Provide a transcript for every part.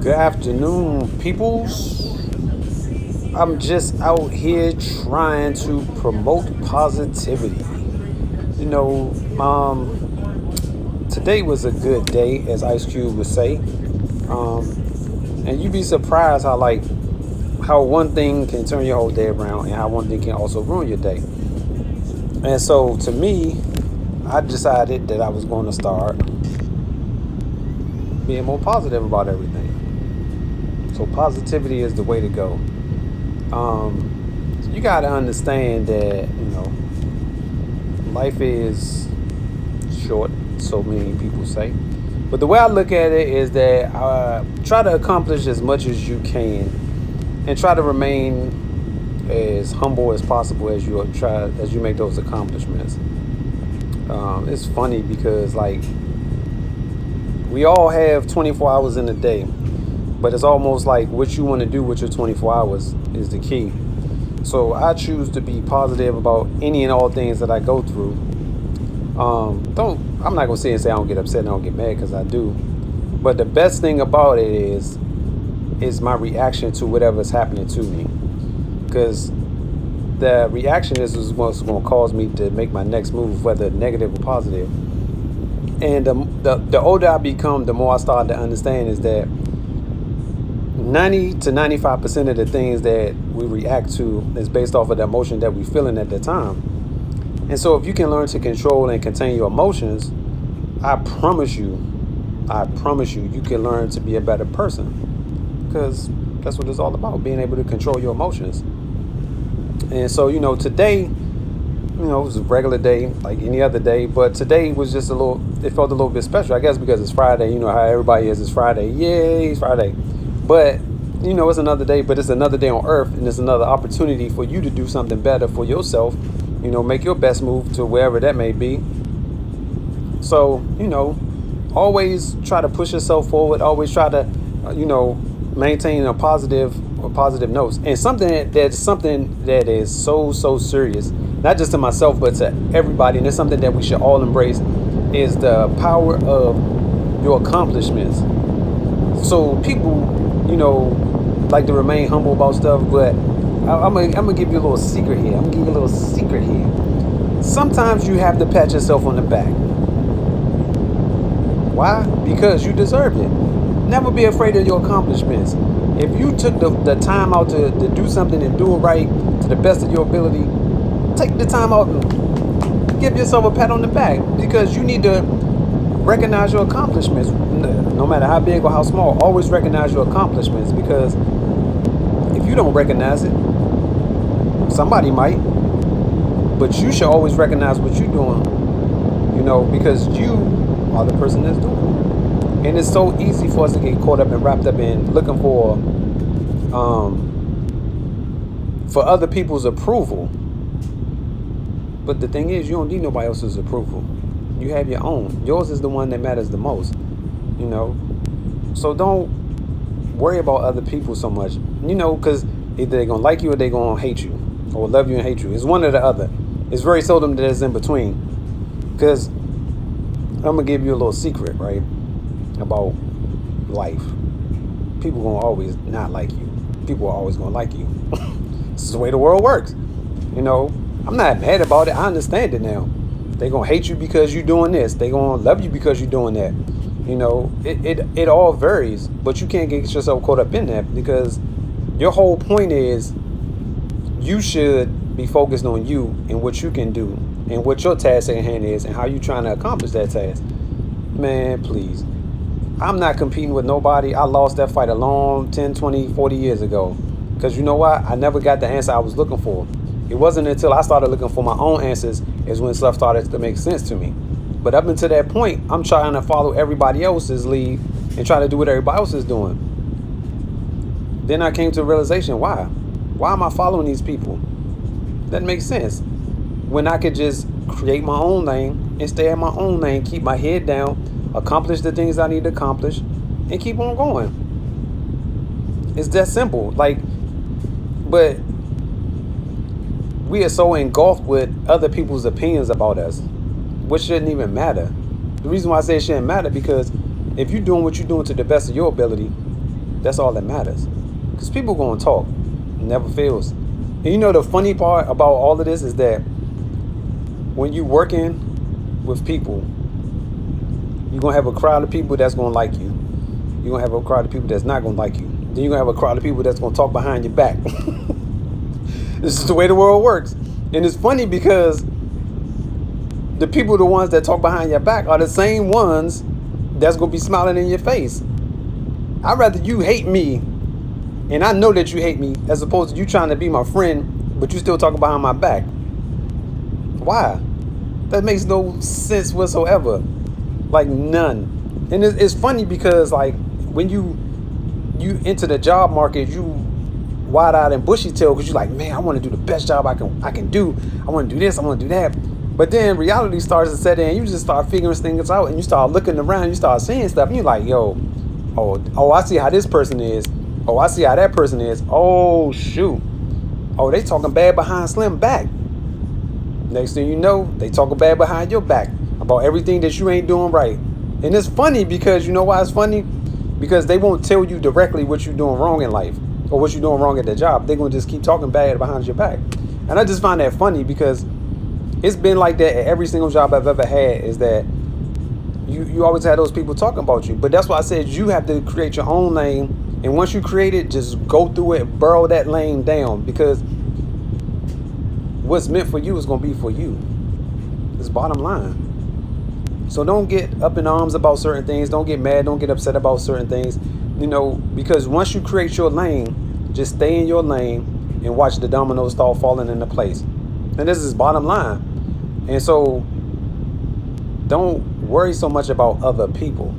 Good afternoon, peoples. I'm just out here trying to promote positivity. You know, today was a good day, as Ice Cube would say. Um, and you'd be surprised how one thing can turn your whole day around, and how one thing can also ruin your day. And so, to me, I decided that I was going to start being more positive about everything. So, positivity is the way to go. So you got to understand that, life is short, so many people say. But the way I look at it is that try to accomplish as much as you can, and try to remain as humble as possible as you make those accomplishments. It's funny because we all have 24 hours in a day, but it's almost like what you want to do with your 24 hours is the key. So I choose to be positive about any and all things that I go through. I'm not gonna say I don't get upset and I don't get mad, because I do. But the best thing about it is my reaction to whatever's happening to me, because the reaction is what's going to cause me to make my next move, whether negative or positive. And the older I become, the more I start to understand is that 90 to 95% of the things that we react to is based off of the emotion that we're feeling at the time. And so if you can learn to control and contain your emotions, I promise you, you can learn to be a better person. Because that's what it's all about, being able to control your emotions. And so, today, it was a regular day like any other day, but today was just it felt a little bit special, I guess, because it's Friday. You know how everybody is, it's Friday. Yay, it's Friday. But, it's another day, but it's another day on earth, and it's another opportunity for you to do something better for yourself, make your best move to wherever that may be. So, always try to push yourself forward, always try to, maintain a positive notes. And something that is so serious, not just to myself, but to everybody, and it's something that we should all embrace, is the power of your accomplishments. So people, like to remain humble about stuff, but I'm gonna give you a little secret here. Sometimes you have to pat yourself on the back. Why? Because you deserve it. Never be afraid of your accomplishments. If you took the time out to do something and do it right to the best of your ability, take the time out and give yourself a pat on the back, because you need to recognize your accomplishments, no matter how big or how small. Always recognize your accomplishments, because if you don't recognize it, somebody might. But you should always recognize what you're doing, because you are the person that's doing it. And it's so easy for us to get caught up and wrapped up in looking for other people's approval. But the thing is, you don't need nobody else's approval. You have your own. Yours is the one that matters the most, So don't worry about other people so much, because either they're going to like you or they're going to hate you, or love you and hate you. It's one or the other. It's very seldom that it's in between. Because I'm going to give you a little secret, right, about life. People going to always not like you. People are always going to like you. This is the way the world works. I'm not mad about it. I understand it now. They're going to hate you because you're doing this. They're going to love you because you're doing that. It all varies, but you can't get yourself caught up in that, because your whole point is you should be focused on you and what you can do and what your task at hand is and how you're trying to accomplish that task. Man, please. I'm not competing with nobody. I lost that fight a long 10, 20, 40 years ago. Because you know what? I never got the answer I was looking for. It wasn't until I started looking for my own answers is when stuff started to make sense to me. But up until that point, I'm trying to follow everybody else's lead and try to do what everybody else is doing. Then I came to a realization, why? Why am I following these people? That makes sense. When I could just create my own lane and stay in my own lane, keep my head down, accomplish the things I need to accomplish, and keep on going. It's that simple. But we are so engulfed with other people's opinions about us, which shouldn't even matter. The reason why I say it shouldn't matter, because if you're doing what you're doing to the best of your ability, That's all that matters. Because people going to talk. It never fails. And you know the funny part about all of this is that when you working with people, you're going to have a crowd of people that's going to like you. You're going to have a crowd of people that's not going to like you. Then you're going to have a crowd of people that's going to talk behind your back. This is the way the world works. And it's funny because the people, the ones that talk behind your back, are the same ones that's going to be smiling in your face. I'd rather you hate me, and I know that you hate me, as opposed to you trying to be my friend, but you still talking behind my back. Why? That makes no sense whatsoever. Like none. And it's funny because like when you enter the job market, you wide-eyed and bushy-tailed because you're like, man, I want to do the best job I can do. I want to do this. I want to do that. But then reality starts to set in. You just start figuring things out, and you start looking around. You start seeing stuff, and you're like, yo, oh, I see how this person is. Oh, I see how that person is. Oh, shoot. Oh, they talking bad behind Slim back. Next thing you know, they talking bad behind your back about everything that you ain't doing right. And it's funny because, you know why it's funny? Because they won't tell you directly what you're doing wrong in life or what you're doing wrong at the job. They're going to just keep talking bad behind your back. And I just find that funny because it's been like that at every single job I've ever had, is that you always have those people talking about you. But that's why I said you have to create your own lane. And once you create it, just go through it, burrow that lane down, because what's meant for you is going to be for you. It's bottom line. So don't get up in arms about certain things. Don't get mad. Don't get upset about certain things. You know, because once you create your lane, just stay in your lane and watch the dominoes start falling into place. And this is bottom line. And so don't worry so much about other people.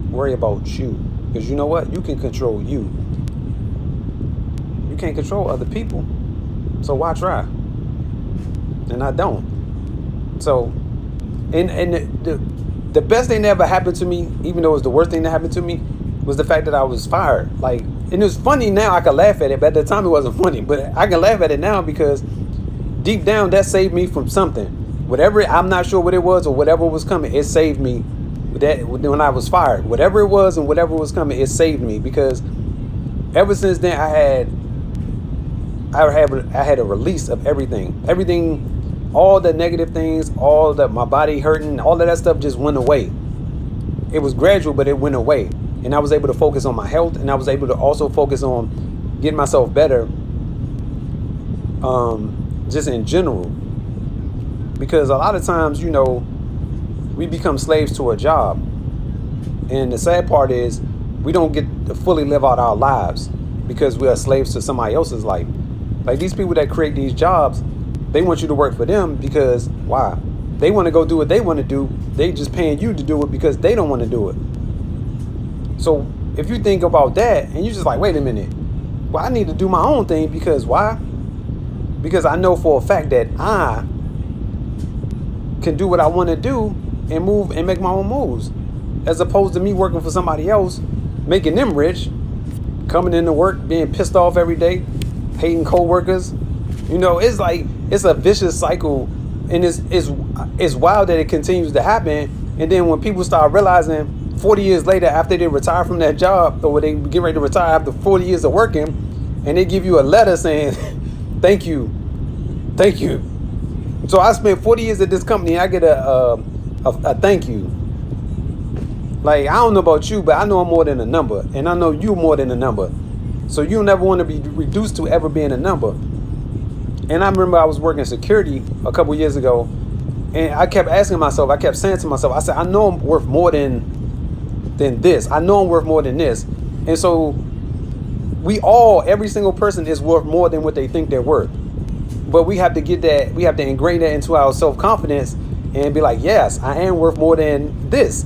Worry about you. Because you know what? You can control you. You can't control other people. So why try? And I don't. So, and the best thing that ever happened to me, even though it was the worst thing that happened to me, was the fact that I was fired. Like, and it's funny now, I can laugh at it, but at the time it wasn't funny. But I can laugh at it now because deep down that saved me from something. Whatever, I'm not sure what it was or whatever was coming, it saved me. That when I was fired, whatever it was and whatever was coming, it saved me, because ever since then I had a release of everything, all the negative things, all that my body hurting, all of that stuff just went away. It was gradual, but it went away, and I was able to focus on my health, and I was able to also focus on getting myself better, just in general, because a lot of times, you know, we become slaves to a job. And the sad part is we don't get to fully live out our lives because we are slaves to somebody else's life. Like these people that create these jobs, they want you to work for them because why? They want to go do what they want to do. They just paying you to do it because they don't want to do it. So if you think about that and you're just like, wait a minute, well, I need to do my own thing because why? Because I know for a fact that I can do what I want to do and move and make my own moves, as opposed to me working for somebody else, making them rich, coming into work, being pissed off every day, hating coworkers. You know, it's like, it's a vicious cycle, and it's wild that it continues to happen. And then when people start realizing 40 years later, after they retire from that job, or when they get ready to retire after 40 years of working, and they give you a letter saying, thank you. So I spent 40 years at this company, and I get a thank you. Like, I don't know about you, but I know I'm more than a number, and I know you more than a number. So you never want to be reduced to ever being a number. And I remember I was working security a couple years ago, and I kept asking myself, I kept saying to myself, I said, I know I'm worth more than this. I know I'm worth more than this. And so every single person is worth more than what they think they're worth. But we have to get that, we have to ingrain that into our self-confidence and be like, yes, I am worth more than this.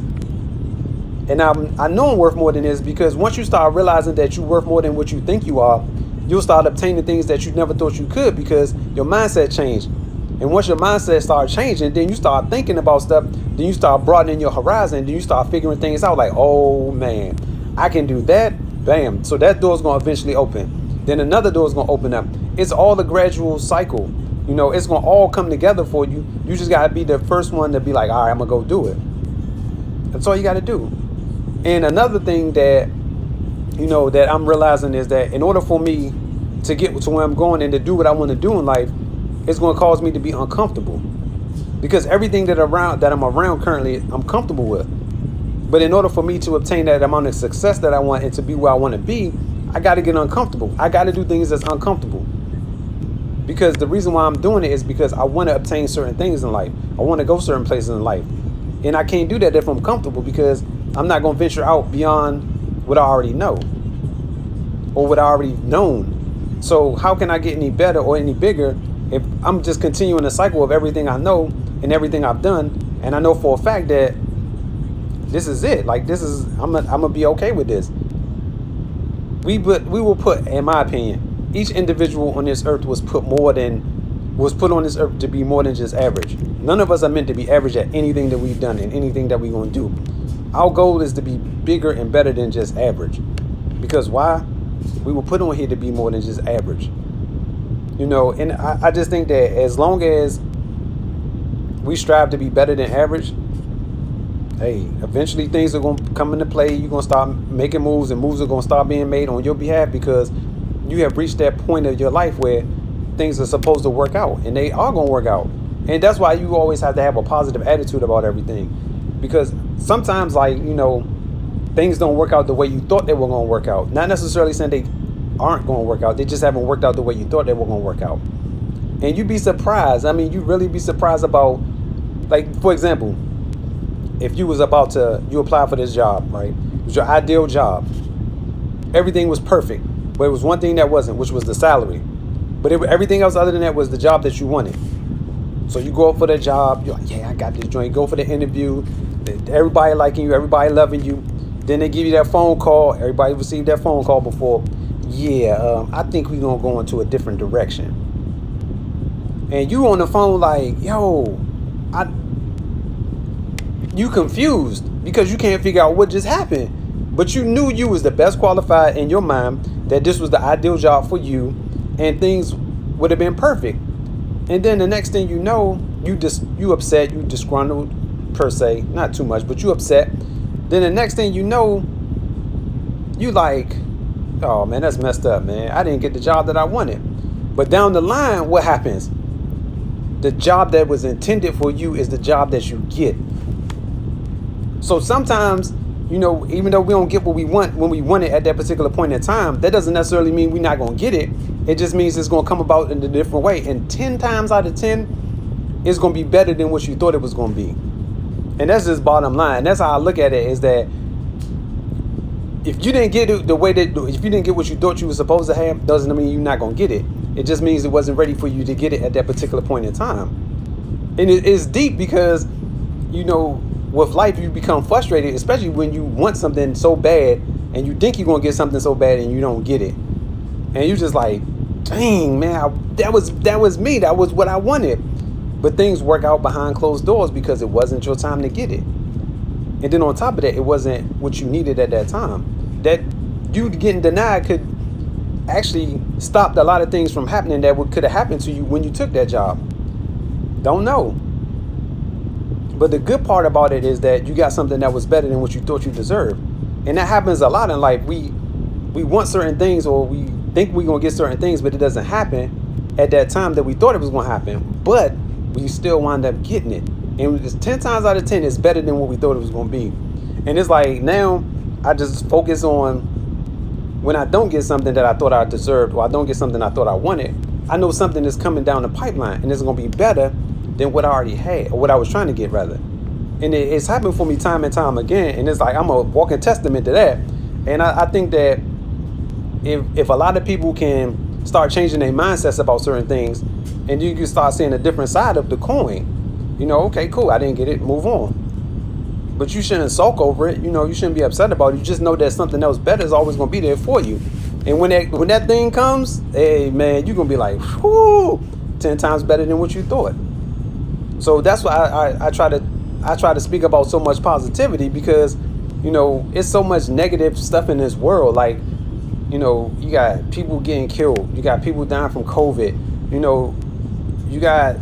And I know I'm worth more than this, because once you start realizing that you're worth more than what you think you are, you'll start obtaining things that you never thought you could, because your mindset changed. And once your mindset starts changing, then you start thinking about stuff, then you start broadening your horizon, then you start figuring things out like, oh man, I can do that. Bam. So that door's going to eventually open. Then another door's going to open up. It's all a gradual cycle. You know, it's going to all come together for you. You just got to be the first one to be like, all right, I'm going to go do it. That's all you got to do. And another thing that that I'm realizing is that in order for me to get to where I'm going and to do what I want to do in life, it's going to cause me to be uncomfortable, because everything that I'm around currently, I'm comfortable with. But in order for me to obtain that amount of success that I want and to be where I want to be, I got to get uncomfortable. I got to do things that's uncomfortable, because the reason why I'm doing it is because I want to obtain certain things in life. I want to go certain places in life, and I can't do that if I'm comfortable, because I'm not going to venture out beyond what I already know or what I already known. So how can I get any better or any bigger if I'm just continuing the cycle of everything I know and everything I've done, and I know for a fact that this is it. Like, I'm gonna be okay with this. We will put, in my opinion, each individual on this earth was put on this earth to be more than just average. None of us are meant to be average at anything that we've done and anything that we're gonna do. Our goal is to be bigger and better than just average. Because why? We were put on here to be more than just average. And I just think that as long as we strive to be better than average, hey, eventually things are going to come into play. You're going to start making moves, and moves are going to start being made on your behalf, because you have reached that point of your life where things are supposed to work out, and they are going to work out. And that's why you always have to have a positive attitude about everything, because sometimes, things don't work out the way you thought they were going to work out. Not necessarily saying they aren't going to work out. They just haven't worked out the way you thought they were going to work out. And you'd be surprised. I mean, you really be surprised about, like, for example, if you apply for this job, right? It was your ideal job. Everything was perfect, but it was one thing that wasn't, which was the salary. But everything else other than that was the job that you wanted. So you go up for the job. You're like, yeah, I got this joint. Go for the interview. Everybody liking you. Everybody loving you. Then they give you that phone call. Everybody received that phone call before. Yeah, I think we're going to go into a different direction. And you on the phone like, yo, you confused because you can't figure out what just happened. But you knew you was the best qualified in your mind, that this was the ideal job for you, and things would have been perfect. And then the next thing you know, you upset, you disgruntled per se, not too much, but you upset. Then the next thing you know, you like, oh man, that's messed up, man. I didn't get the job that I wanted. But down the line, what happens? The job that was intended for you is the job that you get. So sometimes, even though we don't get what we want when we want it at that particular point in time, that doesn't necessarily mean we're not going to get it. It just means it's going to come about in a different way. And 10 times out of 10, it's going to be better than what you thought it was going to be. And that's just bottom line. That's how I look at it, is that if you didn't get it if you didn't get what you thought you were supposed to have, doesn't mean you're not going to get it. It just means it wasn't ready for you to get it at that particular point in time. And it's deep because, with life, you become frustrated, especially when you want something so bad and you think you're going to get something so bad and you don't get it. And you just like, dang, man, that was me. That was what I wanted. But things work out behind closed doors because it wasn't your time to get it. And then on top of that, it wasn't what you needed at that time. That you getting denied could actually stop a lot of things from happening that could have happened to you when you took that job. Don't know. But the good part about it is that you got something that was better than what you thought you deserved. And that happens a lot in life. We want certain things, or we think we're going to get certain things, but it doesn't happen at that time that we thought it was going to happen. But we still wind up getting it. And it's 10 times out of 10, it's better than what we thought it was going to be. And it's like, now I just focus on when I don't get something that I thought I deserved, or I don't get something I thought I wanted. I know something is coming down the pipeline, and it's going to be better than what I already had, or what I was trying to get, rather. And it's happened for me time and time again. And it's like, I'm a walking testament to that. And I think that if a lot of people can start changing their mindsets about certain things, and you can start seeing a different side of the coin, okay, cool, I didn't get it, move on. But you shouldn't sulk over it. You shouldn't be upset about it. You just know that something else better is always going to be there for you. And when that thing comes, hey man, you're going to be like, whoo, 10 times better than what you thought. So that's why I try to speak about so much positivity, because it's so much negative stuff in this world. Like, you got people getting killed, you got people dying from COVID, you got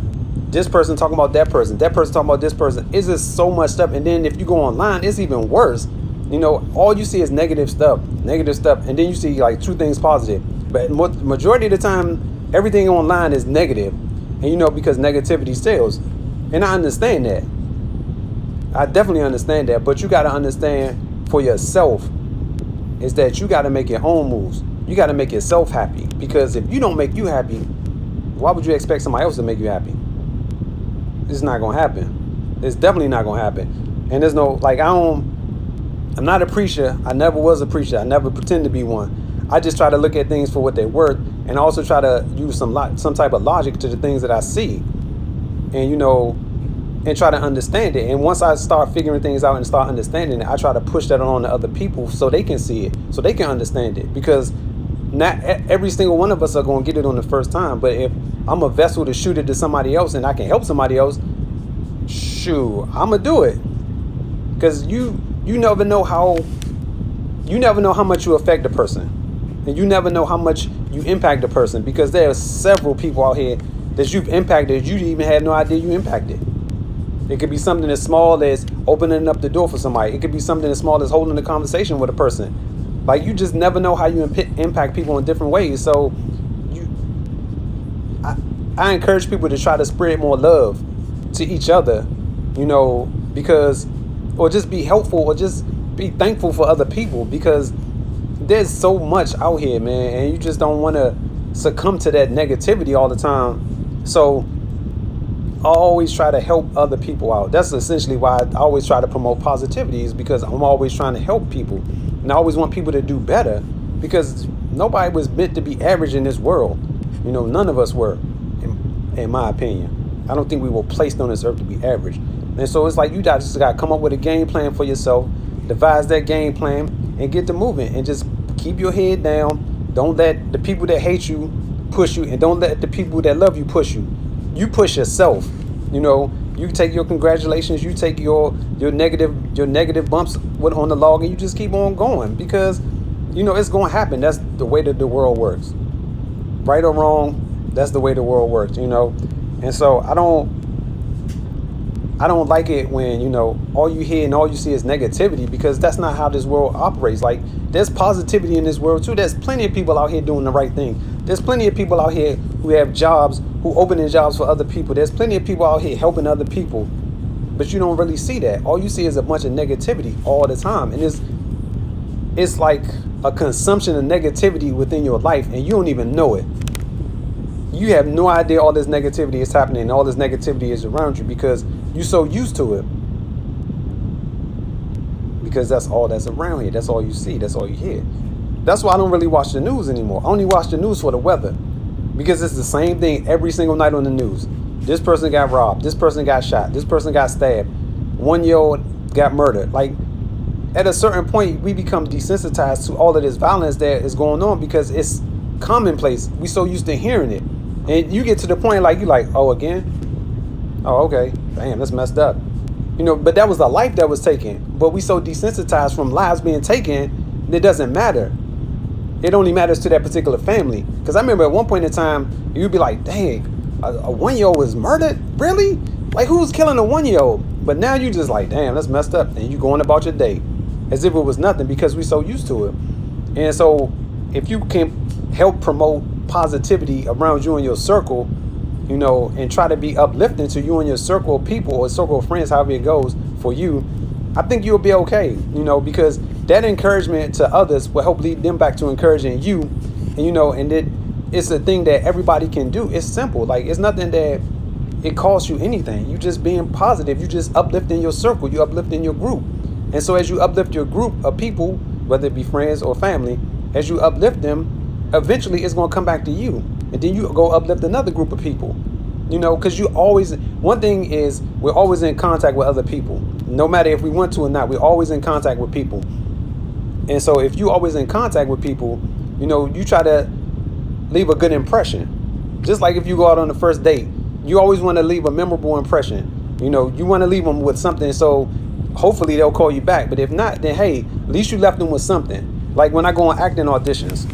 this person talking about that person talking about this person. It's just so much stuff. And then if you go online, it's even worse. You know, all you see is negative stuff, and then you see like two things positive. But majority of the time, everything online is negative, and you know, because negativity sells. And I understand that. I definitely understand that. But you got to understand for yourself is that you got to make your own moves. You got to make yourself happy, because if you don't make you happy, why would you expect somebody else to make you happy? It's not gonna happen. It's definitely not gonna happen. And there's no like I'm not a preacher. I never was a preacher. I never pretend to be one. I just try to look at things for what they're worth, and also try to use some type of logic to the things that I see, and you know, and try to understand it. And once I start figuring things out and start understanding it, I try to push that on to other people so they can see it, so they can understand it. Because not every single one of us are going to get it on the first time. But if I'm a vessel to shoot it to somebody else and I can help somebody else, shoot, I'm going to do it. Because you never know how much you affect a person. And you never know how much you impact a person, because there are several people out here that you've impacted you even had no idea you impacted. It could be something as small as opening up the door for somebody. It could be something as small as holding a conversation with a person. Like, you just never know how you impact people in different ways. So I encourage people to try to spread more love to each other, you know, because, or just be helpful, or just be thankful for other people, because there's so much out here, man, and you just don't want to succumb to that negativity all the time. So I always try to help other people out. That's essentially why I always try to promote positivity, is because I'm always trying to help people. And I always want people to do better, because nobody was meant to be average in this world. You know, none of us were, in my opinion. I don't think we were placed on this earth to be average. And so it's like you just got to come up with a game plan for yourself, devise that game plan, and get to moving. And just keep your head down. Don't let the people that hate you push you, and don't let the people that love you push you. You push yourself. You know, you take your congratulations, you take your negative bumps on the log, and you just keep on going, because you know it's going to happen. That's the way that the world works. Right or wrong, that's the way the world works, you know. And so I don't like it when, you know, all you hear and all you see is negativity, because that's not how this world operates. Like, there's positivity in this world too. There's plenty of people out here doing the right thing. There's plenty of people out here who have jobs, who opening jobs for other people. There's plenty of people out here helping other people, but you don't really see that. All you see is a bunch of negativity all the time, and it's like a consumption of negativity within your life, and you don't even know it. You have no idea all this negativity is happening, and all this negativity is around you, because you're so used to it. Because that's all that's around here. That's all you see. That's all you hear. That's why I don't really watch the news anymore. I only watch the news for the weather, because it's the same thing every single night on the news. This person got robbed. This person got shot. This person got stabbed. 1-year-old got murdered. Like, at a certain point, we become desensitized to all of this violence that is going on, because it's commonplace. We so used to hearing it. And you get to the point like, you like, oh, again? Oh, okay. Damn, that's messed up. You know, but that was the life that was taken. But we so desensitized from lives being taken, it doesn't matter. It only matters to that particular family. Because I remember at one point in time, you'd be like, dang, a 1-year-old was murdered? Really? Like, who's killing a 1-year-old? But now you just like, damn, that's messed up. And you going about your day as if it was nothing, because we're so used to it. And so if you can help promote positivity around you and your circle, you know, and try to be uplifting to you and your circle of people, or circle of friends, however it goes for you, I think you'll be okay, you know, because that encouragement to others will help lead them back to encouraging you. And, you know, and it's a thing that everybody can do. It's simple. Like, it's nothing that it costs you anything. You just being positive. You just uplifting your circle. You uplifting your group. And so as you uplift your group of people, whether it be friends or family, as you uplift them, eventually it's going to come back to you. And then you go uplift another group of people, you know, because you always, one thing is, we're always in contact with other people. No matter if we want to or not, we're always in contact with people. And so if you're always in contact with people, you know, you try to leave a good impression. Just like if you go out on the first date, you always want to leave a memorable impression. You know, you want to leave them with something, so hopefully they'll call you back. But if not, then hey, at least you left them with something. Like when I go on acting auditions,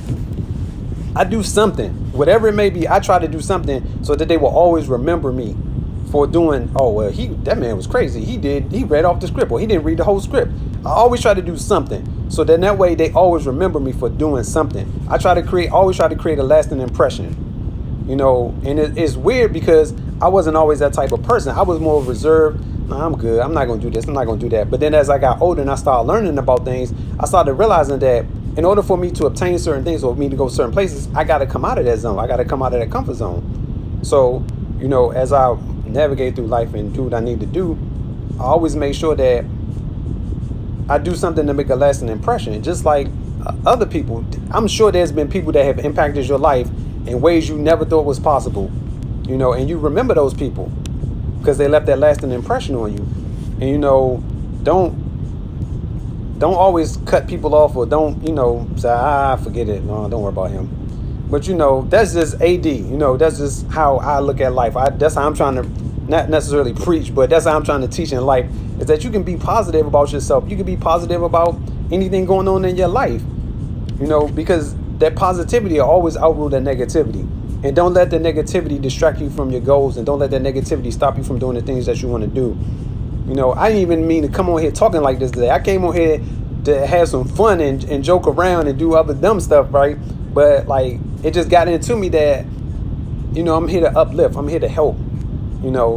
I do something, whatever it may be. I try to do something so that they will always remember me for doing, oh, well, that man was crazy. He read off the script, or he didn't read the whole script. I always try to do something. So then that way they always remember me for doing something. Always try to create a lasting impression. And it's weird because I wasn't always that type of person. I was more reserved. Nah, I'm good. I'm not going to do this. I'm not going to do that. But then as I got older and I started learning about things, I started realizing that in order for me to obtain certain things or me to go certain places, I got to come out of that zone. I got to come out of that comfort zone. So, as I navigate through life and do what I need to do, I always make sure that I do something to make a lasting impression. Just like other people, I'm sure there's been people that have impacted your life in ways you never thought was possible, and you remember those people because they left that lasting impression on you. And, don't always cut people off or don't, say, forget it. No, don't worry about him. But, that's just AD. That's just how I look at life. That's how I'm trying to not necessarily preach, but that's how I'm trying to teach in life, is that you can be positive about yourself. You can be positive about anything going on in your life, because that positivity will always outrule that negativity. And don't let the negativity distract you from your goals, and don't let that negativity stop you from doing the things that you want to do. I didn't even mean to come on here talking like this today. I came on here to have some fun and joke around and do other dumb stuff, right? But it just got into me that, I'm here to uplift. I'm here to help,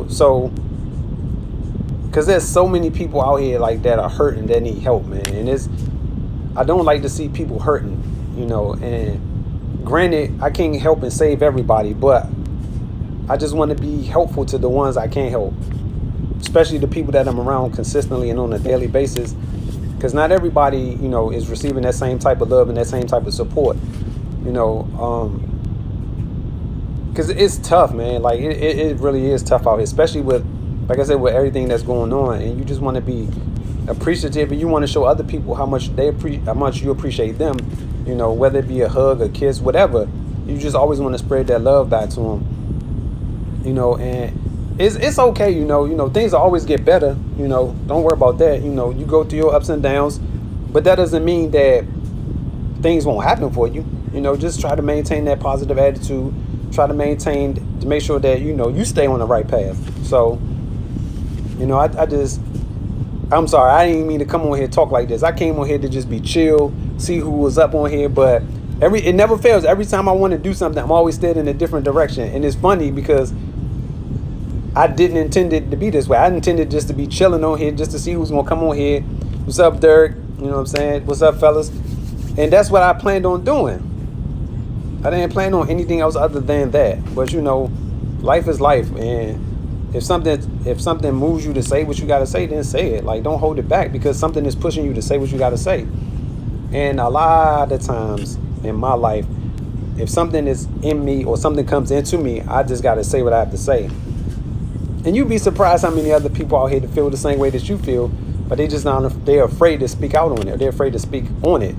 so because there's so many people out here that are hurting that need help, man. And I don't like to see people hurting, and granted, I can't help and save everybody, but I just want to be helpful to the ones I can't help, especially the people that I'm around consistently and on a daily basis, because not everybody, is receiving that same type of love and that same type of support, because it's tough, man. It really is tough out here, especially with, like I said, with everything that's going on, and you just want to be appreciative, and you want to show other people how much you appreciate them, whether it be a hug, a kiss, whatever. You just always want to spread that love back to them, and it's okay, things will always get better, don't worry about that. You go through your ups and downs, but that doesn't mean that things won't happen for you. Just try to maintain that positive attitude, try to make sure that, you stay on the right path. So, I'm sorry, I didn't mean to come on here and talk like this. I came on here to just be chill, see who was up on here, but it never fails. Every time I want to do something, I'm always steered in a different direction. And it's funny because I didn't intend it to be this way. I intended just to be chilling on here, just to see who's going to come on here. What's up, Dirk? You know what I'm saying? What's up, fellas? And that's what I planned on doing. I didn't plan on anything else other than that. But, life is life. And if something moves you to say what you got to say, then say it. Don't hold it back, because something is pushing you to say what you got to say. And a lot of times in my life, if something is in me or something comes into me, I just got to say what I have to say. And you'd be surprised how many other people out here that feel the same way that you feel, but they're afraid to speak out on it. They're afraid to speak on it,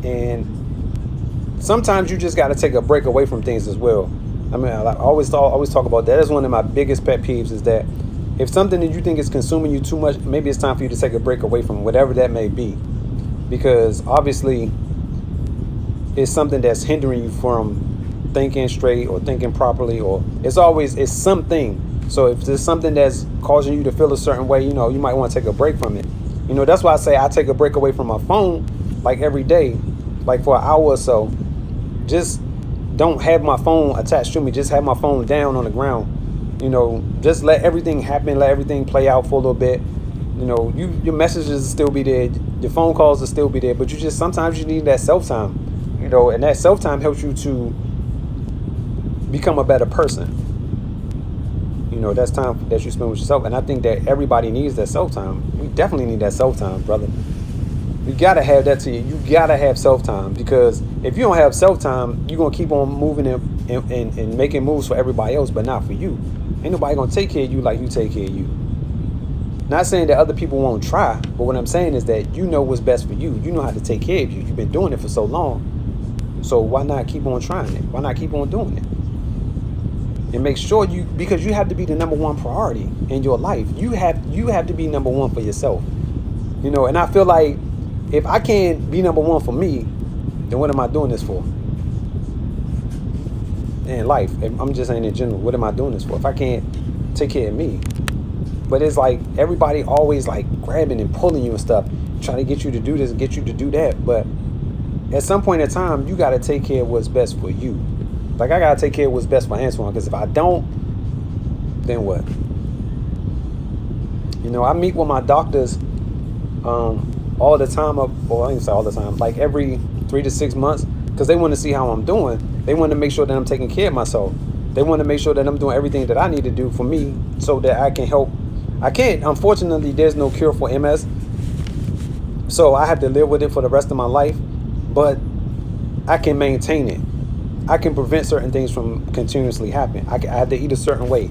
and sometimes you just got to take a break away from things as well. I mean, I always talk about that. That's one of my biggest pet peeves, is that if something that you think is consuming you too much, maybe it's time for you to take a break away from whatever that may be, because obviously it's something that's hindering you from thinking straight or thinking properly, or it's something. So if there's something that's causing you to feel a certain way, you might want to take a break from it. That's why I say I take a break away from my phone every day, for an hour or so. Just don't have my phone attached to me. Just have my phone down on the ground. Just let everything happen, let everything play out for a little bit. Your messages will still be there, your phone calls will still be there, but sometimes you need that self-time, and that self-time helps you to become a better person. That's time that you spend with yourself. And I think that everybody needs that self-time. You definitely need that self-time, brother. You gotta have that to you. You gotta have self-time, because if you don't have self-time, you're gonna keep on moving and making moves for everybody else, but not for you. Ain't nobody gonna take care of you like you take care of you. Not saying that other people won't try, but what I'm saying is that you know what's best for you. You know how to take care of you. You've been doing it for so long. So why not keep on trying it? Why not keep on doing it? And make sure because you have to be the number one priority in your life. You have to be number one for yourself. And I feel like if I can't be number one for me, then what am I doing this for? In life, I'm just saying in general, what am I doing this for? If I can't take care of me, But it's like everybody always like grabbing and pulling you and stuff, trying to get you to do this, get you to do that. But at some point in time, you got to take care of what's best for you. Like I got to take care of what's best for Antoine, because if I don't, then what? You know, I meet with my doctors all the time, well, I didn't say all the time, like every 3 to 6 months, because they want to see how I'm doing. They want to make sure that I'm taking care of myself. They want to make sure that I'm doing everything that I need to do for me so that I can help. I can't, unfortunately, there's no cure for MS. So I have to live with it for the rest of my life. But I can maintain it. I can prevent certain things from continuously happening. I have to eat a certain way.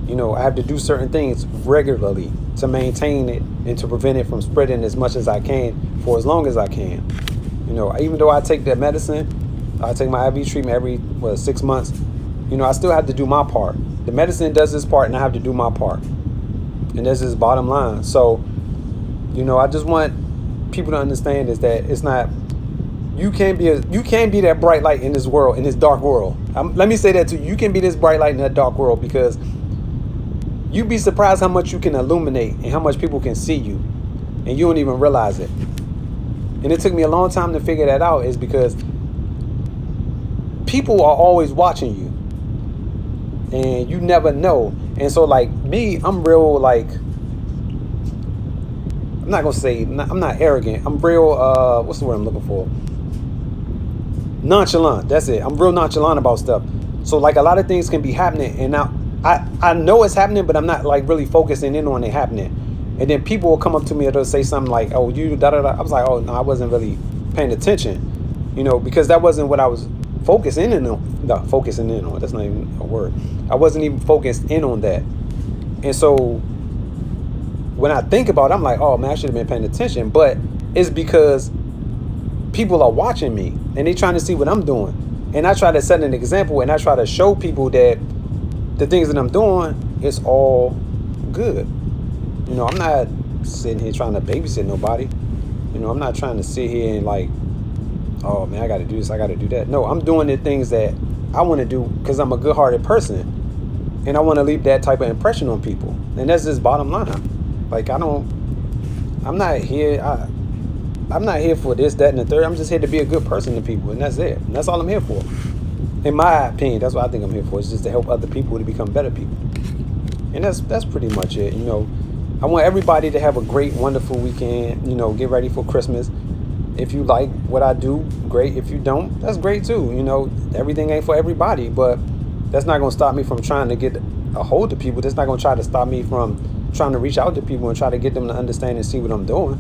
You know, I have to do certain things regularly to maintain it and to prevent it from spreading as much as I can for as long as I can. You know, even though I take that medicine, I take my IV treatment every 6 months, you know, I still have to do my part. The medicine does its part and I have to do my part. And this is bottom line. So, you know, I just want people to understand is that it's not, you can't be that bright light in this world, in this dark world. Let me say that to you. You can be this bright light in that dark world, because you'd be surprised how much you can illuminate and how much people can see you, and you don't even realize it. And it took me a long time to figure that out, is because people are always watching you and you never know. And so like me, I'm real, like, I'm not gonna say, I'm not arrogant. I'm real, what's the word I'm looking for? Nonchalant. That's it. I'm real nonchalant about stuff. So like a lot of things can be happening, and now I know it's happening, but I'm not like really focusing in on it happening. And then people will come up to me and they'll say something like, "Oh, you da da da." I was like, "Oh no, I wasn't really paying attention," you know, because that wasn't what I was focusing in on. No, focusing in on. That's not even a word. I wasn't even focused in on that. And so when I think about it, I'm like, "Oh man, I should have been paying attention." But it's because people are watching me and they trying to see what I'm doing. And I try to set an example, and I try to show people that the things that I'm doing is all good. You know, I'm not sitting here trying to babysit nobody. You know, I'm not trying to sit here and like, oh man, I got to do this, I got to do that. No, I'm doing the things that I want to do because I'm a good-hearted person, and I want to leave that type of impression on people. And that's just bottom line. Like I'm not here for this, that, and the third. I'm just here to be a good person to people, and that's it. And that's all I'm here for. In my opinion, that's what I think I'm here for. It's just to help other people to become better people. And that's pretty much it. You know, I want everybody to have a great, wonderful weekend. You know, get ready for Christmas. If you like what I do, great. If you don't, that's great too. You know, everything ain't for everybody, but that's not going to stop me from trying to get a hold of people. That's not going to try to stop me from trying to reach out to people and try to get them to understand and see what I'm doing.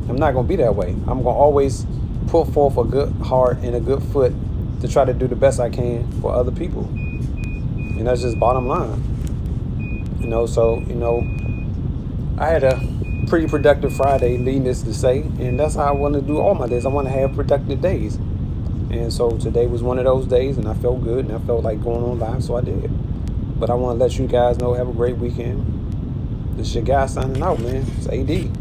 I'm not going to be that way. I'm going to always put forth a good heart and a good foot to try to do the best I can for other people. And that's just bottom line. You know, so, you know, I had a pretty productive Friday, needless to say, and that's how I want to do all my days. I want to have productive days. And so today was one of those days, and I felt good, and I felt like going on live, so I did. But I want to let you guys know, have a great weekend. This your guy signing out, man. It's AD.